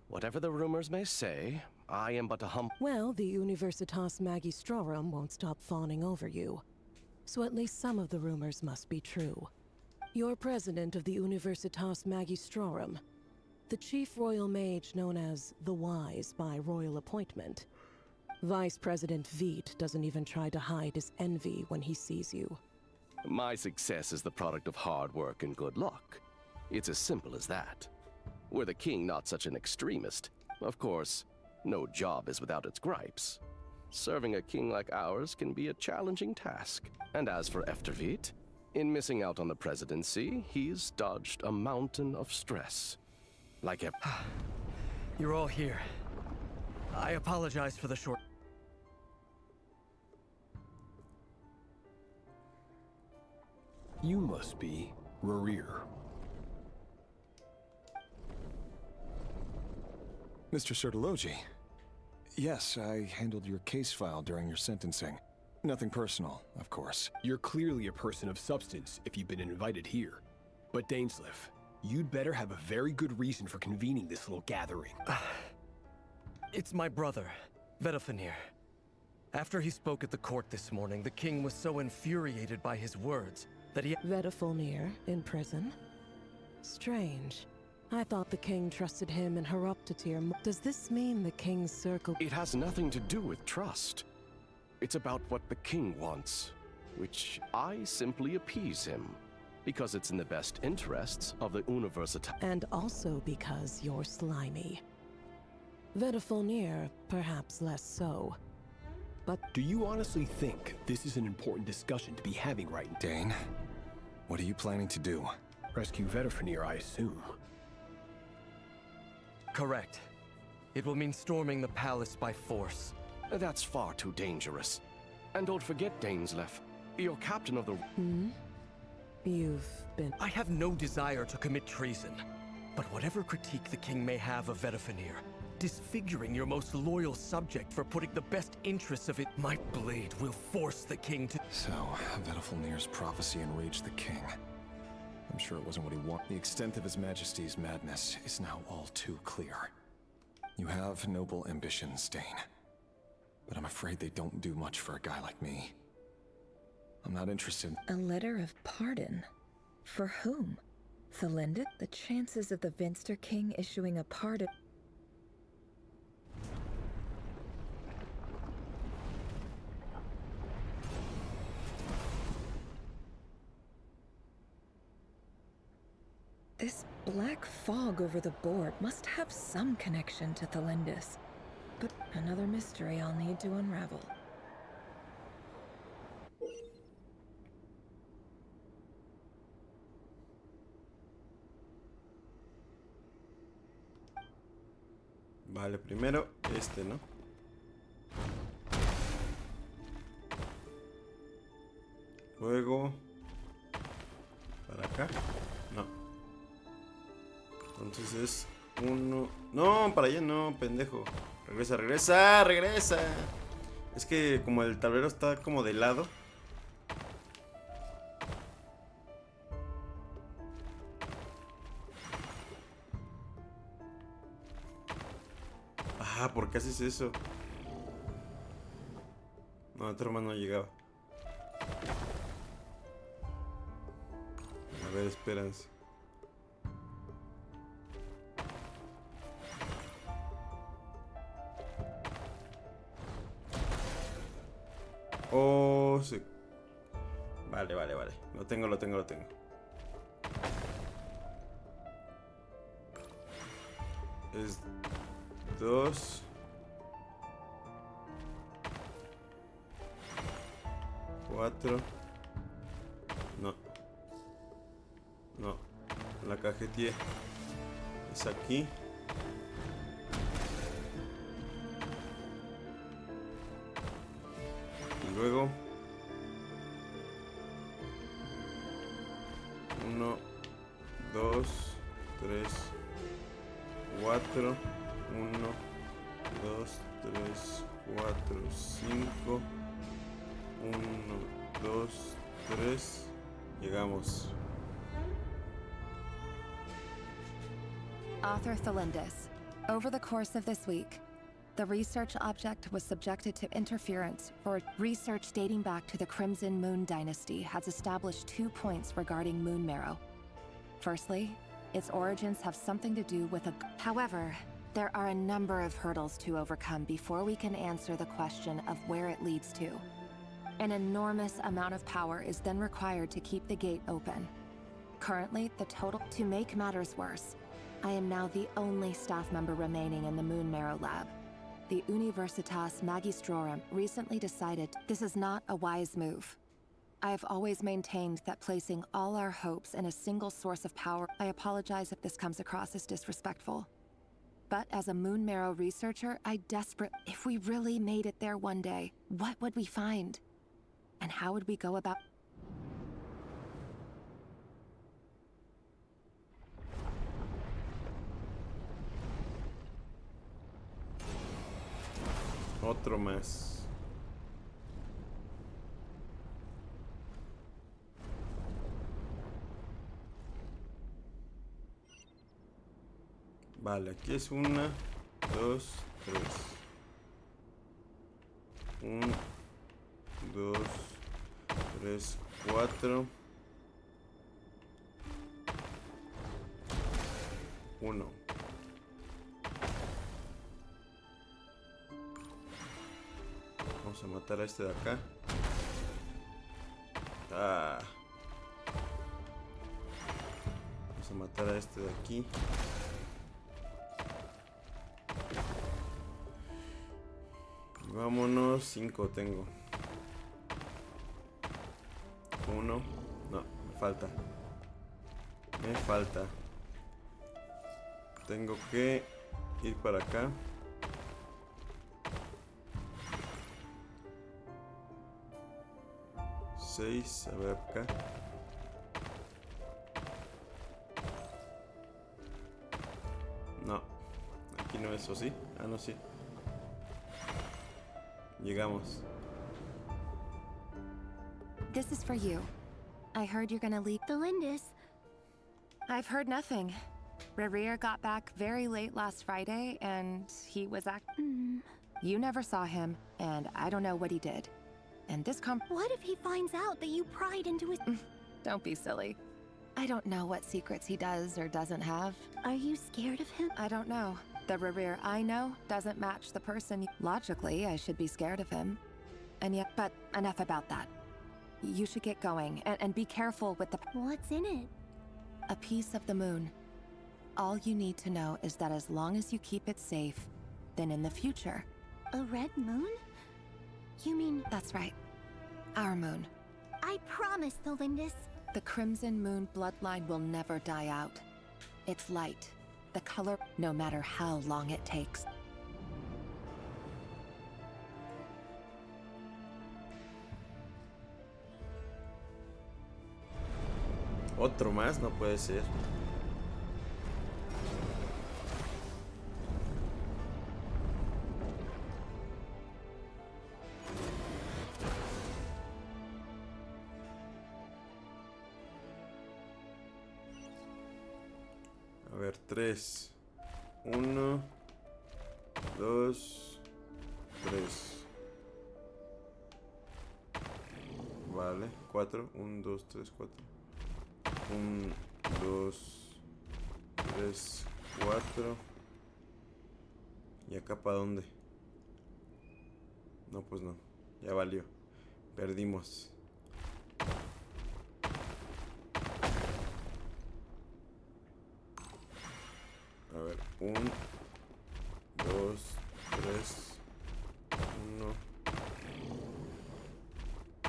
Whatever the rumors may say, I am but a Well, the Universitas Magistrorum won't stop fawning over you. So at least some of the rumors must be true. You're president of the Universitas Magistrorum, the chief royal mage known as the Wise by royal appointment. Vice President Veit doesn't even try to hide his envy when he sees you. My success is the product of hard work and good luck. It's as simple as that. Were the king not such an extremist, of course, no job is without its gripes. Serving a king like ours can be a challenging task. And as for Efterveit, in missing out on the presidency, he's dodged a mountain of stress. Like You're all here. I apologize for the short... You must be Rarir. Mr. Sertologi. Yes, I handled your case file during your sentencing. Nothing personal, of course. You're clearly a person of substance if you've been invited here. But Dainsleif, you'd better have a very good reason for convening this little gathering. It's my brother, Vedafenir. After he spoke at the court this morning, the king was so infuriated by his words that he... Vedafenir in prison? Strange. I thought the king trusted him and Horoptatir. Does this mean the king's circle... It has nothing to do with trust. It's about what the king wants, which I simply appease him, because it's in the best interests of the Universitas. And also because you're slimy. Vedafenir, perhaps less so. But... Do you honestly think this is an important discussion to be having right now? Dane, what are you planning to do? Rescue Vedafenir, I assume. Correct. It will mean storming the palace by force. That's far too dangerous. And don't forget, Dainsleif, you're captain of the... You've been... I have no desire to commit treason. But whatever critique the king may have of Vedafenir, disfiguring your most loyal subject for putting the best interests of it, my blade will force the king to... So, Vedafenir's prophecy enraged the king. I'm sure it wasn't what he wanted. The extent of His Majesty's madness is now all too clear. You have noble ambitions, Dane. But I'm afraid they don't do much for a guy like me. I'm not interested. A letter of pardon? For whom? Thalindit? The chances of the Vinster King issuing a pardon... This black fog over the board must have some connection to Thalindis. But another mystery I'll need to unravel. Vale, primero este, ¿no? Luego... ¿Para acá? No. Entonces es uno... No, para allá no, pendejo. Regresa, regresa, regresa. Es que como el tablero está como de lado. Ah, ¿por qué haces eso? No, tu hermano no llegaba. A ver, espérense. Oh, sí. Vale, vale, vale. Lo tengo, lo tengo, lo tengo. Es 2. 4. No. No. La cajetilla es aquí. Y luego 1, 2, 3, 4, 1, 2, 3, 4, 5, 1, 2, 3, llegamos. Author Thelindis. Over the course of this week, the research object was subjected to interference for research dating back to the Crimson Moon Dynasty has established 2 points regarding moon marrow. Firstly, its origins have something to do with a... However, there are a number of hurdles to overcome before we can answer the question of where it leads to. An enormous amount of power is then required to keep the gate open. Currently, the total... To make matters worse, I am now the only staff member remaining in the Moon Marrow Lab. The Universitas Magistrorum recently decided this is not a wise move. I have always maintained that placing all our hopes in a single source of power... I apologize if this comes across as disrespectful. But as a Moon Marrow researcher, I desperately... If we really made it there one day, what would we find? And how would we go about... Otro más. Vale, aquí es 1, 2, 3. 1, 2, 3, 4. 1. Vamos a matar a este de acá. Ah. Vamos a matar a este de aquí. Y vámonos. 5 tengo. 1. No, me falta. Me falta. Tengo que ir para acá. 6, a ver acá. No, aquí no es, ¿o sí? Ah, no, sí. Llegamos. This is for you. I heard you're gonna leave. Thelindis. I've heard nothing. Rerir got back very late last Friday, and he was You never saw him, and I don't know what he did. And this What if he finds out that you pried into his... Don't be silly. I don't know what secrets he does or doesn't have. Are you scared of him? I don't know. The Rerir I know doesn't match the person... Logically, I should be scared of him. And yet, but enough about that. You should get going, and be careful with the... What's in it? A piece of the moon. All you need to know is that as long as you keep it safe, then in the future... A red moon? You mean... That's right. Our moon. I promise, Thelindis. The Crimson Moon bloodline will never die out. Its light, the color, no matter how long it takes. Otro más, no puede ser. A ver, 3. 1, 2, 3. Vale, 4. 1, 2, 3, 4. 1, 2, 3, 4. ¿Y acá para dónde? No, pues no. Ya valió. Perdimos. A ver, 1, 2, 3, 1,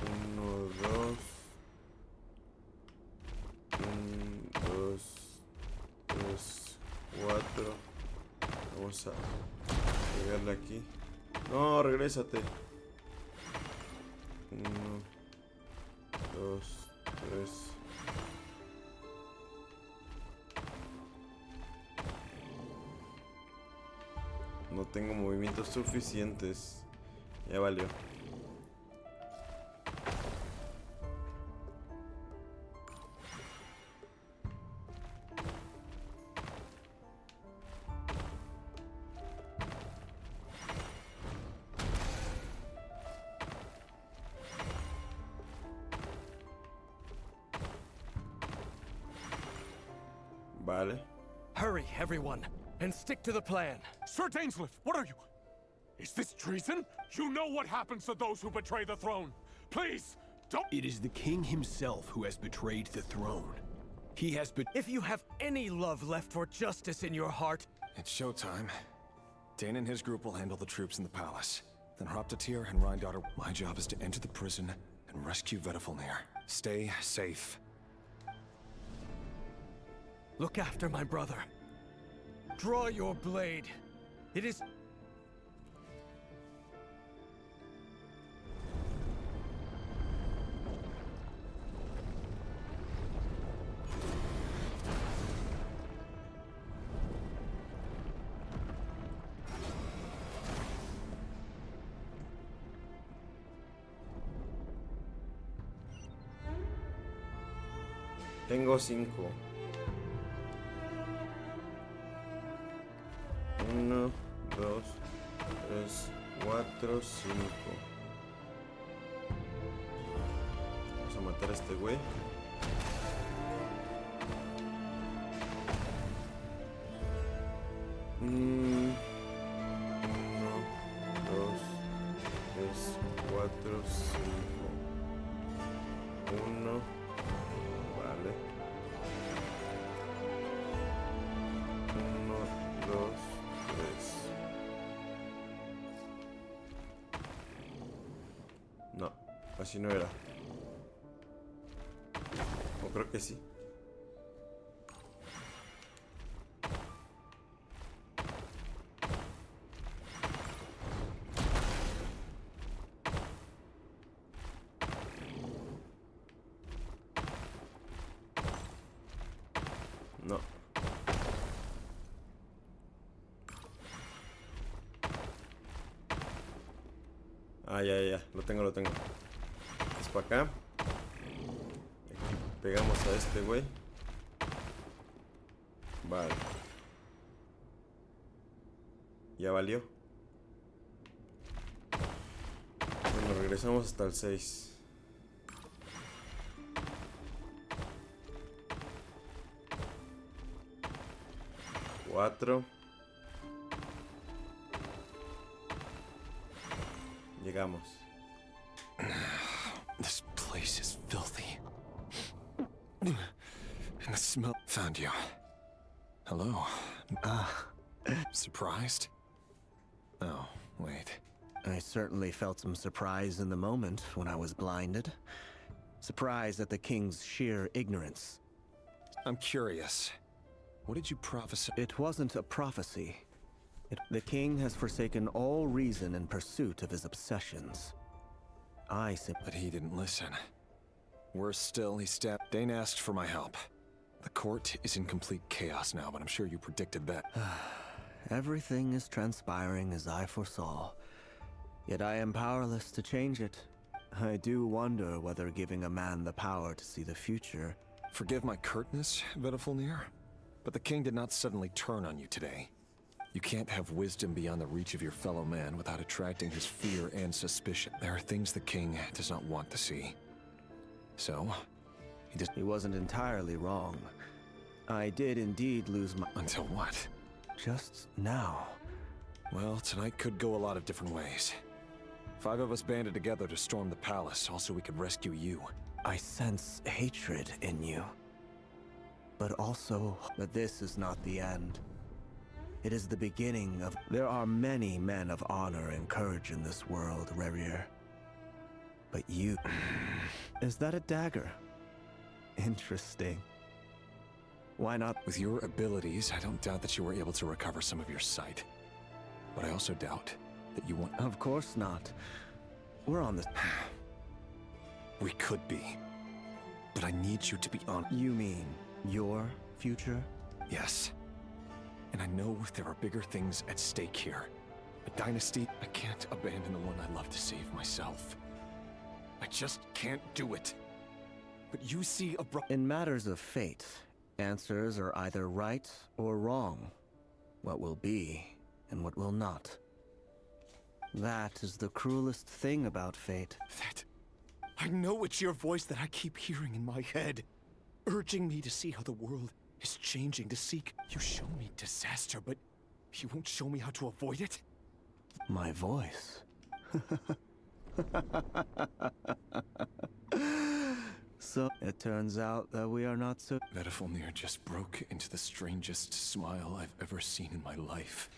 1, 2, 1, 2, Vamos a pegarle aquí. No, regrésate. 1, 2, 3. No tengo movimientos suficientes. Ya valió. Vale. Hurry, everyone, and stick to the plan. Sir Dainsleif, what are you? Is this treason? You know what happens to those who betray the throne. Please, don't— It is the king himself who has betrayed the throne. He has If you have any love left for justice in your heart— It's showtime. Dane and his group will handle the troops in the palace. Then Hraptatyr and Rhindaughter. My job is to enter the prison and rescue Vedifalnir. Stay safe. Look after my brother. Draw your blade. It is... Tengo 5. 1, 2, 3, 4, 5. Vamos a matar a este güey. Uno, 2, 3, 4, 5. 1. Vale. 1, 2, 3. No, así no era. O creo que sí. No. Ah, ya. Lo tengo. Es para acá. Aquí pegamos a este güey. Vale. Ya valió. Bueno, regresamos hasta el 6. Llegamos. This place is filthy. And the smell. Found you. Hello. Surprised? Oh, wait. I certainly felt some surprise in the moment when I was blinded. Surprise at the king's sheer ignorance. I'm curious. What did you prophesy? It wasn't a prophecy. The king has forsaken all reason in pursuit of his obsessions. But he didn't listen. Worse still, he stabbed. Dane asked for my help. The court is in complete chaos now, but I'm sure you predicted that. Everything is transpiring as I foresaw. Yet I am powerless to change it. I do wonder whether giving a man the power to see the future... Forgive my curtness, Vedifalnir, but the king did not suddenly turn on you today. You can't have wisdom beyond the reach of your fellow man without attracting his fear and suspicion. There are things the king does not want to see. So, he wasn't entirely wrong. I did indeed lose my... Until what? Just now. Well, tonight could go a lot of different ways. 5 of us banded together to storm the palace, also we could rescue you. I sense hatred in you. But this is not the end. It is the beginning of... There are many men of honor and courage in this world, Rerir. But you... Is that a dagger? Interesting. Why not? With your abilities, I don't doubt that you were able to recover some of your sight. But I also doubt that you want... Of course not. We're on this... We could be. But I need you to be on... You mean your future? Yes. And I know there are bigger things at stake here. A dynasty, I can't abandon the one I love to save myself. I just can't do it. But you see a... In matters of fate, answers are either right or wrong. What will be and what will not. That is the cruelest thing about fate. I know it's your voice that I keep hearing in my head, urging me to see how the world is changing, to seek. You show me disaster, but you won't show me how to avoid it? My voice? So, it turns out that we are not so... Vedifulnir just broke into the strangest smile I've ever seen in my life.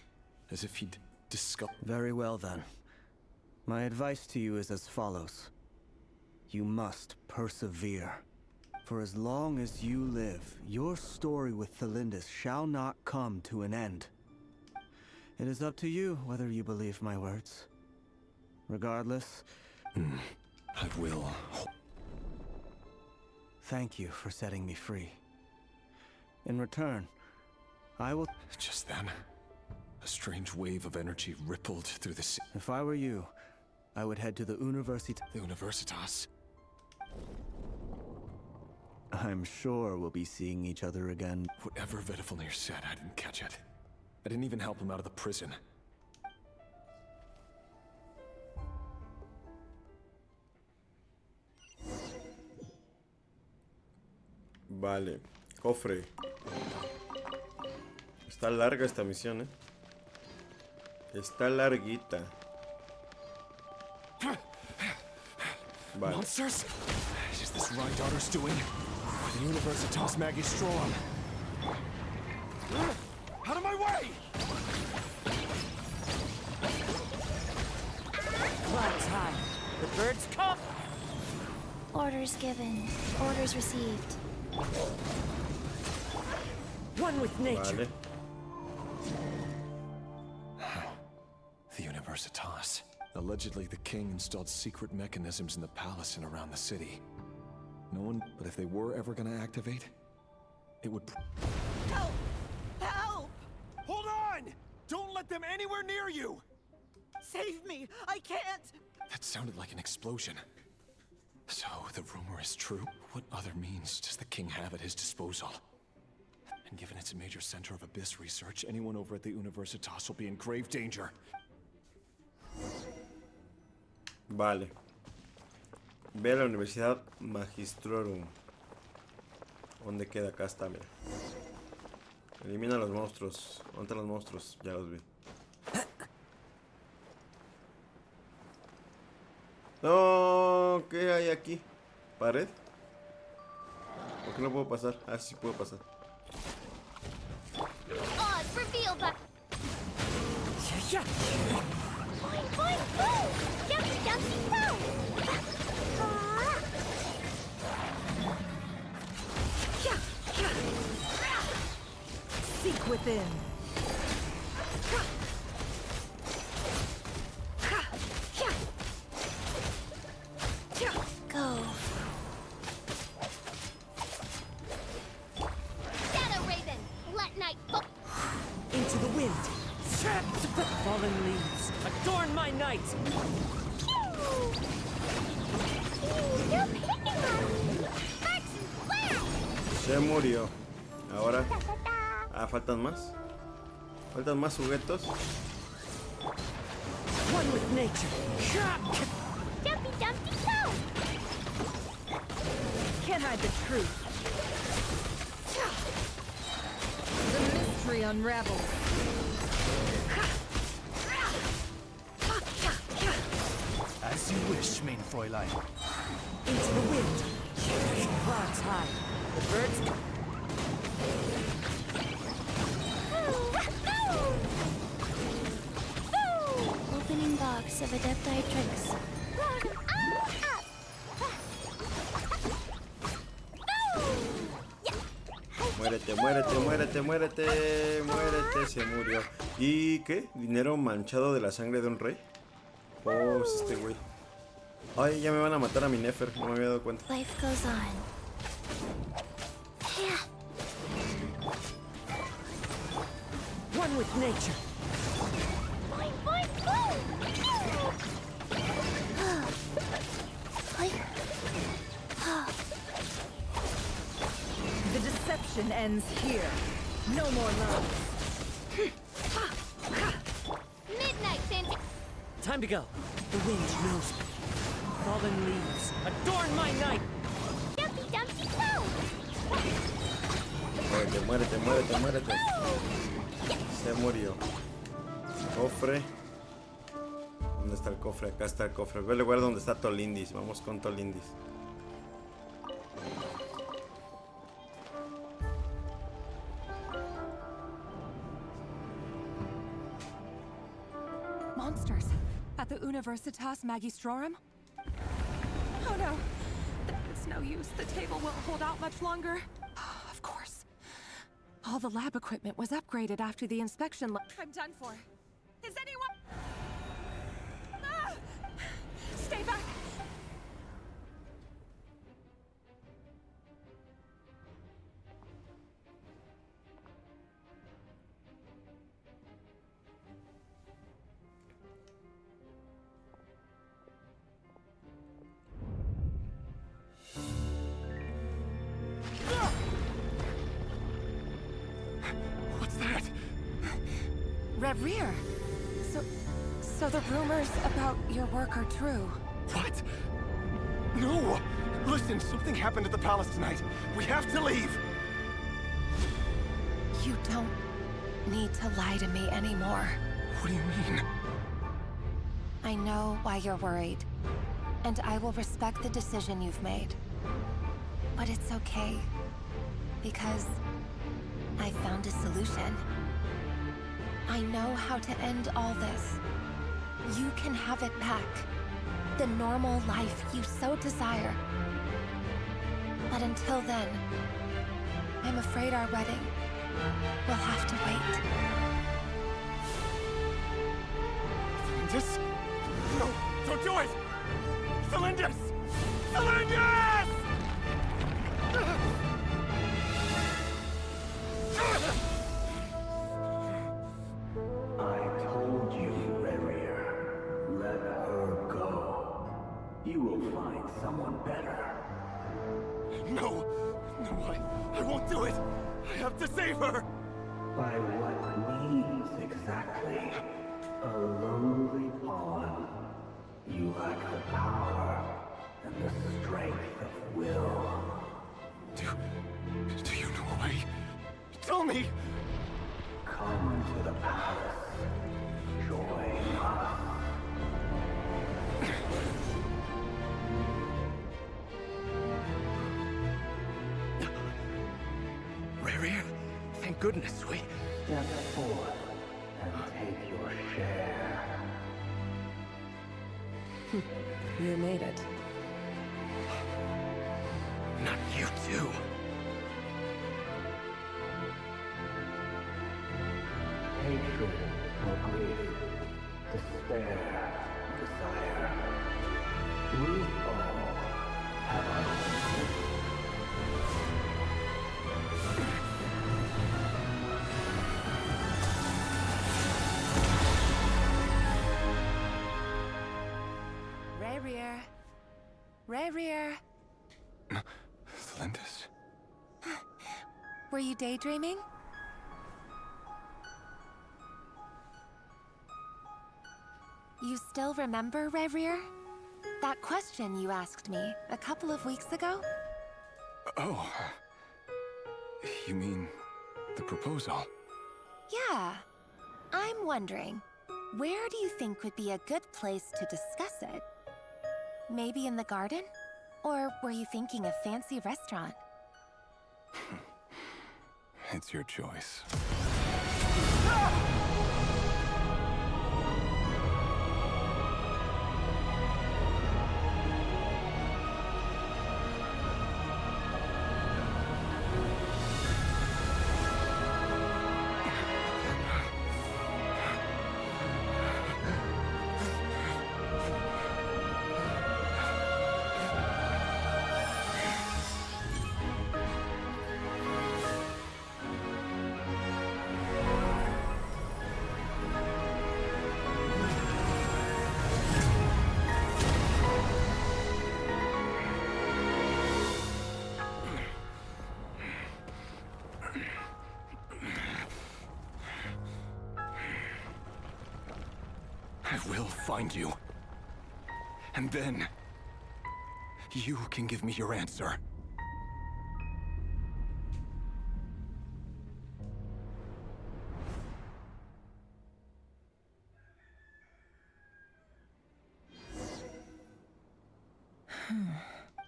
As if he'd discovered... Very well then. My advice to you is as follows. You must persevere. For as long as you live, your story with Thelindis shall not come to an end. It is up to you whether you believe my words. Regardless... I will. Thank you for setting me free. In return, I will... Just then, a strange wave of energy rippled through the city. If I were you, I would head to the Universitas. The Universitas? I'm sure we'll be seeing each other again. Whatever Vedifulnir said, I didn't catch it. I didn't even help him out of the prison. Vale, cofre. Está larga esta misión, Está larguita. Vale. Monsters? Is this Rhine Daughter's doing? Or the Universitas Magistrorum? Out of my way! Cloud's high. The birds come! Orders given. Orders received. One with nature. Vale. The Universitas. Allegedly, the king installed secret mechanisms in the palace and around the city. No one... But if they were ever gonna activate, it would... Help! Help! Hold on! Don't let them anywhere near you! Save me! I can't! That sounded like an explosion. So, the rumor is true? What other means does the king have at his disposal? And given it's a major center of abyss research, anyone over at the Universitas will be in grave danger. Vale. Ve a la Universidad Magistrorum. ¿Dónde queda? Acá está, mira. Elimina a los monstruos. ¿Dónde están los monstruos? Ya los vi. No, ¿qué hay aquí? ¿Pared? ¿Por qué no puedo pasar? Ah, sí puedo pasar. Oz, reveal that. Boing, boing, boom! Jumpy, jumpy, boom! Seek within. Go. Shadow Raven, let night fall. Into the wind. Fallen leaves, adorn my night. Se murió. Ahora. Ah, faltan más. Faltan más juguetos. One with nature. Jumpy, jumpy, go! Can't hide the truth. The mystery unravels. As you wish, main Fräulein. Into the wind. Clouds high. The birds... Opening box of Adepti tricks. Muérete, muérete, muérete, muérete, muérete, se murió. ¿Y qué? ¿Dinero manchado de la sangre de un rey? Oh, es este güey. Ay, ya me van a matar a mi Nefer, no me había dado cuenta. Life goes on. One with nature. Boing, boing, boing! The deception ends here. No more lies. Midnight, Fancy. Time to go. The wind knows me. Fallen leaves, adorn my night. Dumpty, dumpty, go! Muérete, muérete, muérete, muérete. Se murió. Cofre. ¿Dónde está el cofre? Acá está el cofre. Ve el lugar donde está Tolindis. Vamos con Tolindis. Monsters at the Universitas Magistrorum? Oh no, it's no use. The table won't hold out much longer. Of course. All the lab equipment was upgraded after the inspection. I'm done for. Is anyone... Ah! Stay back! What's that? Reverie. So the rumors about your work are true. What? No! Listen, something happened at the palace tonight. We have to leave! You don't need to lie to me anymore. What do you mean? I know why you're worried, and I will respect the decision you've made. But it's okay, because I found a solution. I know how to end all this. You can have it back. The normal life you so desire. But until then, I'm afraid our wedding will have to wait. Cylindus? No, don't do it! Cylindus! Cylindus! I told you, Rerir. Let her go. You will find someone better. No! No, I won't do it! I have to save her! By what means exactly? A lowly pawn. You lack the power and the strength of will. Do you know why? Tell me! Come to the palace. Join us. Rerir, thank goodness we... Step forth and take your share. You made it. Not you too. Hatred or grief, despair, desire. We all have our own. Rerir. Rerir. Cylindus? Were you daydreaming? You still remember, Rerir? That question you asked me a couple of weeks ago? Oh. You mean the proposal? Yeah. I'm wondering, where do you think would be a good place to discuss it? Maybe in the garden? Or were you thinking a fancy restaurant? It's your choice. I will find you. And then, you can give me your answer.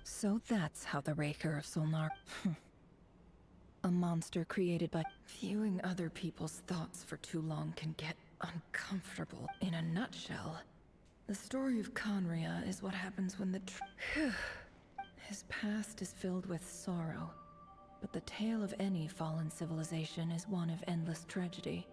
So that's how the Raker of Solnar... A monster created by... Viewing other people's thoughts for too long can get uncomfortable. In a nutshell, the story of Conria is what happens when the His past is filled with sorrow, but the tale of any fallen civilization is one of endless tragedy.